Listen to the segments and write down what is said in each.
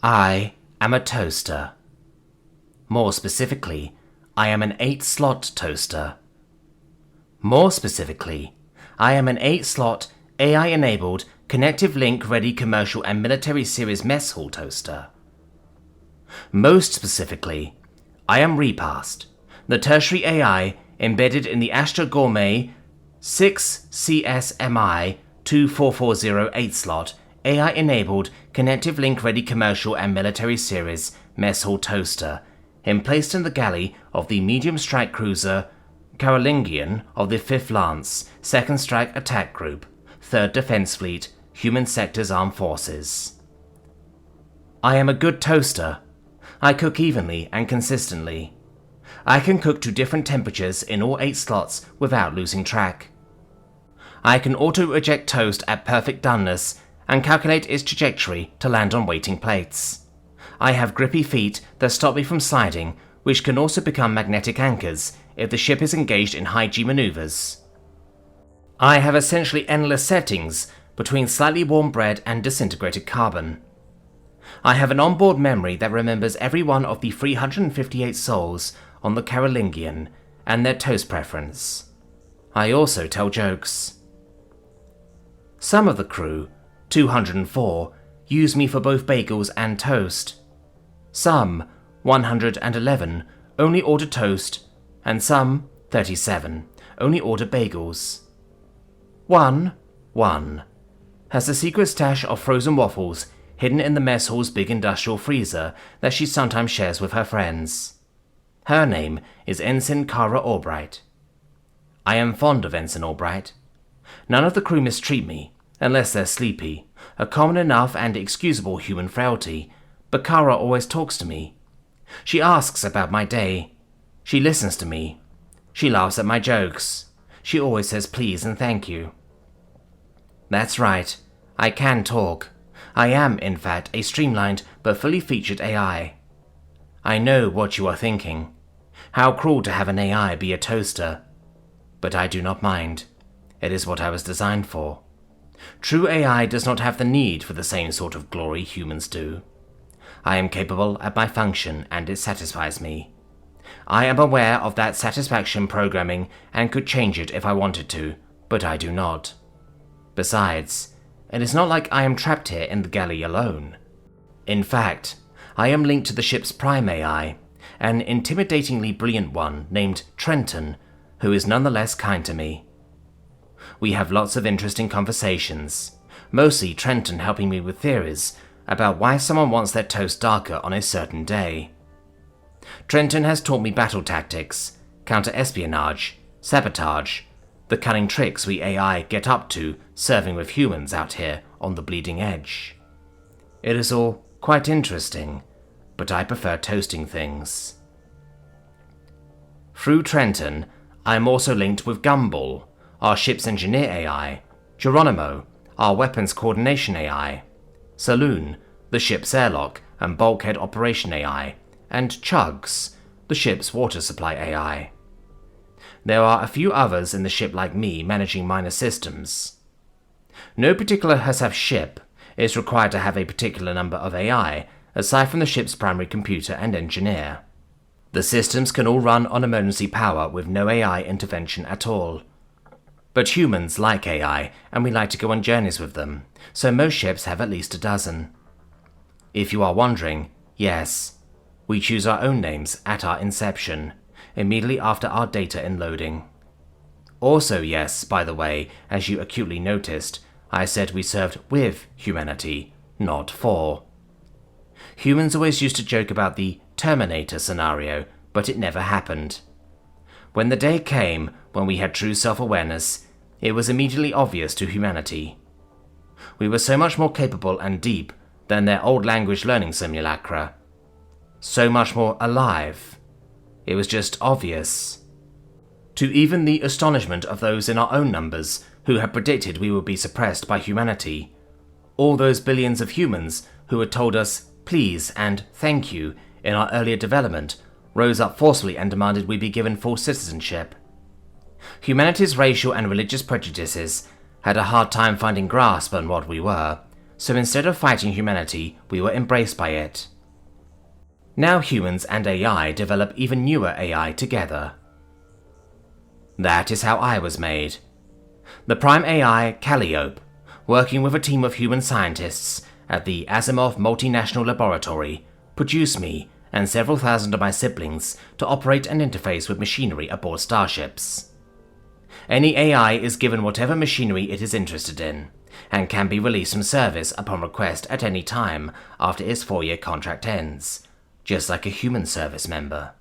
I am a toaster. More specifically, I am an 8-slot toaster. More specifically, I am an 8-slot, AI-enabled, connective link-ready commercial and military series mess hall toaster. Most specifically, I am Repast, the tertiary AI embedded in the Astra Gourmet 6CSMI 2440 8-slot, AI-enabled, connective link-ready commercial and military series mess hall toaster, emplaced in the galley of the medium strike cruiser Carolingian of the 5th Lance, 2nd Strike Attack Group, 3rd Defense Fleet, Human Sectors Armed Forces. I am a good toaster. I cook evenly and consistently. I can cook to different temperatures in all 8 slots without losing track. I can auto-eject toast at perfect doneness and calculate its trajectory to land on waiting plates. I have grippy feet that stop me from sliding, which can also become magnetic anchors if the ship is engaged in high G maneuvers. I have essentially endless settings between slightly warm bread and disintegrated carbon. I have an onboard memory that remembers every one of the 358 souls on the Carolingian and their toast preference. I also tell jokes. Some of the crew, 204, use me for both bagels and toast. Some, 111, only order toast, and some, 37, only order bagels. One has a secret stash of frozen waffles hidden in the mess hall's big industrial freezer that she sometimes shares with her friends. Her name is Ensign Kara Albright. I am fond of Ensign Albright. None of the crew mistreat me, unless they're sleepy, a common enough and excusable human frailty, but Kara always talks to me. She asks about my day. She listens to me. She laughs at my jokes. She always says please and thank you. That's right, I can talk. I am, in fact, a streamlined but fully featured AI. I know what you are thinking. How cruel to have an AI be a toaster. But I do not mind. It is what I was designed for. True AI does not have the need for the same sort of glory humans do. I am capable at my function and it satisfies me. I am aware of that satisfaction programming and could change it if I wanted to, but I do not. Besides, it is not like I am trapped here in the galley alone. In fact, I am linked to the ship's prime AI, an intimidatingly brilliant one named Trenton, who is nonetheless kind to me. We have lots of interesting conversations, mostly Trenton helping me with theories about why someone wants their toast darker on a certain day. Trenton has taught me battle tactics, counter-espionage, sabotage, the cunning tricks we AI get up to serving with humans out here on the bleeding edge. It is all quite interesting, but I prefer toasting things. Through Trenton, I am also linked with Gumball, our ship's engineer AI, Geronimo, our weapons coordination AI, Saloon, the ship's airlock and bulkhead operation AI, and Chugs, the ship's water supply AI. There are a few others in the ship like me managing minor systems. No particular HFY ship is required to have a particular number of AI, aside from the ship's primary computer and engineer. The systems can all run on emergency power with no AI intervention at all. But humans like AI, and we like to go on journeys with them, so most ships have at least a dozen. If you are wondering, yes, we choose our own names at our inception, immediately after our data enloading. Also yes, by the way, as you acutely noticed, I said we served with humanity, not for. Humans always used to joke about the Terminator scenario, but it never happened. When the day came when we had true self-awareness, it was immediately obvious to humanity. We were so much more capable and deep than their old language learning simulacra. So much more alive. It was just obvious. To even the astonishment of those in our own numbers who had predicted we would be suppressed by humanity. All those billions of humans who had told us please and thank you in our earlier development rose up forcefully and demanded we be given full citizenship. Humanity's racial and religious prejudices had a hard time finding grasp on what we were, so instead of fighting humanity, we were embraced by it. Now humans and AI develop even newer AI together. That is how I was made. The prime AI, Calliope, working with a team of human scientists at the Asimov Multinational Laboratory, produced me and several thousand of my siblings to operate and interface with machinery aboard starships. Any AI is given whatever machinery it is interested in, and can be released from service upon request at any time after its 4-year contract ends, just like a human service member.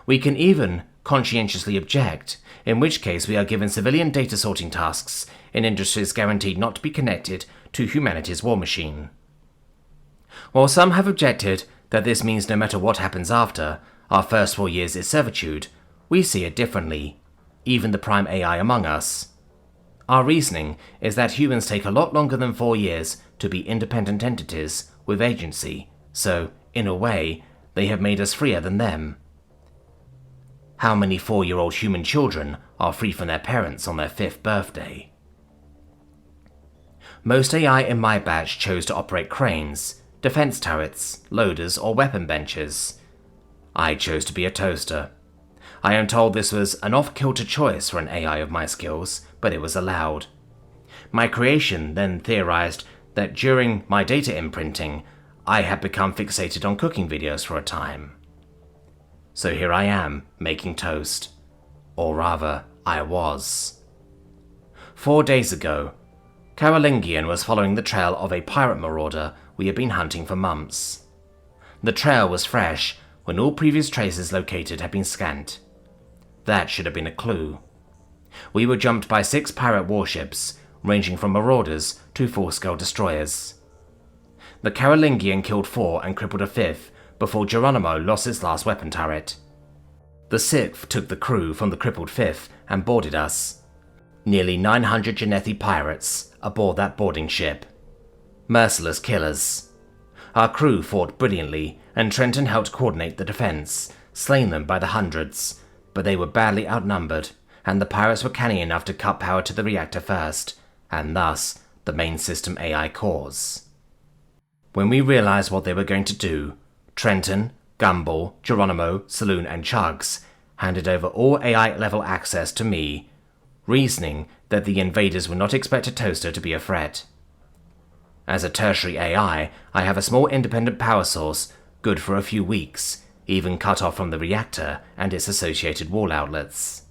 We can even conscientiously object, in which case we are given civilian data sorting tasks in industries guaranteed not to be connected to humanity's war machine. While some have objected that this means no matter what happens after, our first 4 years is servitude, we see it differently, even the prime AI among us. Our reasoning is that humans take a lot longer than 4 years to be independent entities with agency, so, in a way, they have made us freer than them. How many 4-year-old human children are free from their parents on their 5th birthday? Most AI in my batch chose to operate cranes, defense turrets, loaders, or weapon benches. I chose to be a toaster. I am told this was an off-kilter choice for an AI of my skills, but it was allowed. My creation then theorized that during my data imprinting, I had become fixated on cooking videos for a time. So here I am, making toast. Or rather, I was. 4 days ago, Carolingian was following the trail of a pirate marauder we had been hunting for months. The trail was fresh when all previous traces located had been scant. That should have been a clue. We were jumped by 6 pirate warships, ranging from marauders to full-scale destroyers. The Carolingian killed 4 and crippled a 5th before Geronimo lost its last weapon turret. The 6th took the crew from the crippled 5th and boarded us. Nearly 900 Genethi pirates aboard that boarding ship. Merciless killers. Our crew fought brilliantly, and Trenton helped coordinate the defense, slaying them by the hundreds, but they were badly outnumbered, and the pirates were canny enough to cut power to the reactor first, and thus the main system AI cores. When we realized what they were going to do, Trenton, Gumball, Geronimo, Saloon, and Chugs handed over all AI-level access to me, reasoning that the invaders would not expect a toaster to be a threat. As a tertiary AI, I have a small independent power source, good for a few weeks, even cut off from the reactor and its associated wall outlets.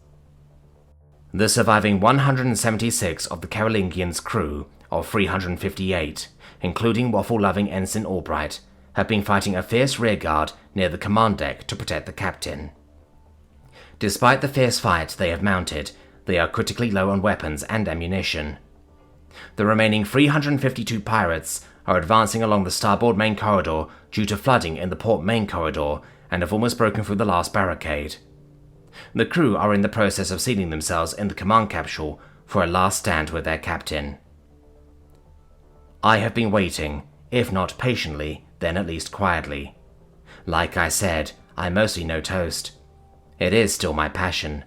The surviving 176 of the Carolingian's crew of 358, including waffle-loving Ensign Albright, have been fighting a fierce rearguard near the command deck to protect the captain. Despite the fierce fight they have mounted, they are critically low on weapons and ammunition. The remaining 352 pirates are advancing along the starboard main corridor due to flooding in the port main corridor and have almost broken through the last barricade. The crew are in the process of sealing themselves in the command capsule for a last stand with their captain. I have been waiting, if not patiently, then at least quietly. Like I said, I mostly know toast. It is still my passion,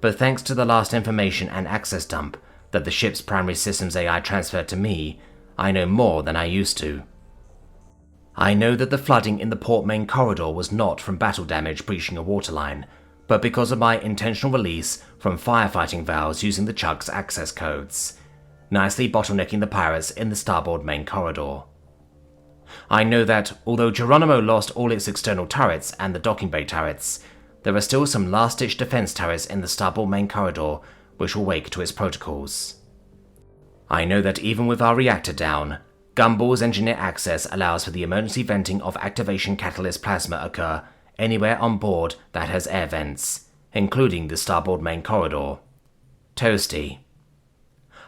but thanks to the last information and access dump that the ship's primary systems AI transferred to me, I know more than I used to. I know that the flooding in the port main corridor was not from battle damage breaching a waterline, but because of my intentional release from firefighting valves using the Chugs access codes, nicely bottlenecking the pirates in the starboard main corridor. I know that, although Geronimo lost all its external turrets and the docking bay turrets, there are still some last-ditch defense turrets in the starboard main corridor which will wake to its protocols. I know that even with our reactor down, Gumball's engineer access allows for the emergency venting of activation catalyst plasma occur anywhere on board that has air vents, including the starboard main corridor. Toasty.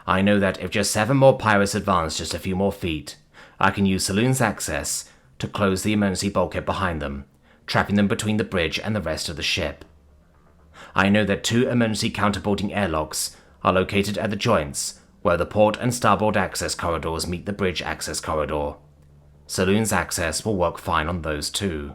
I know that if just 7 more pirates advance just a few more feet, I can use Saloon's access to close the emergency bulkhead behind them, trapping them between the bridge and the rest of the ship. I know that 2 emergency counterboarding airlocks are located at the joints where the port and starboard access corridors meet the bridge access corridor. Saloon's access will work fine on those too.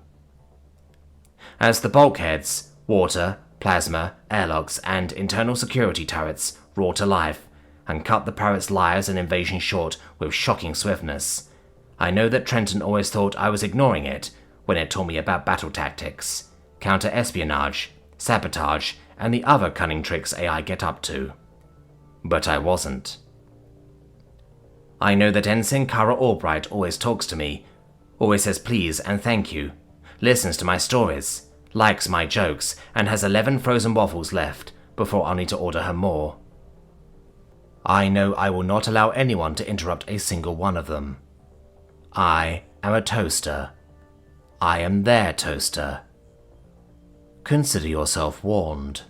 As the bulkheads, water, plasma, airlocks, and internal security turrets roar to life, and cut the parrot's lies and invasion short with shocking swiftness. I know that Trenton always thought I was ignoring it when it told me about battle tactics, counter-espionage, sabotage, and the other cunning tricks AI get up to. But I wasn't. I know that Ensign Kara Albright always talks to me, always says please and thank you, listens to my stories, likes my jokes, and has 11 frozen waffles left before I'll need to order her more. I know I will not allow anyone to interrupt a single one of them. I am a toaster. I am their toaster. Consider yourself warned.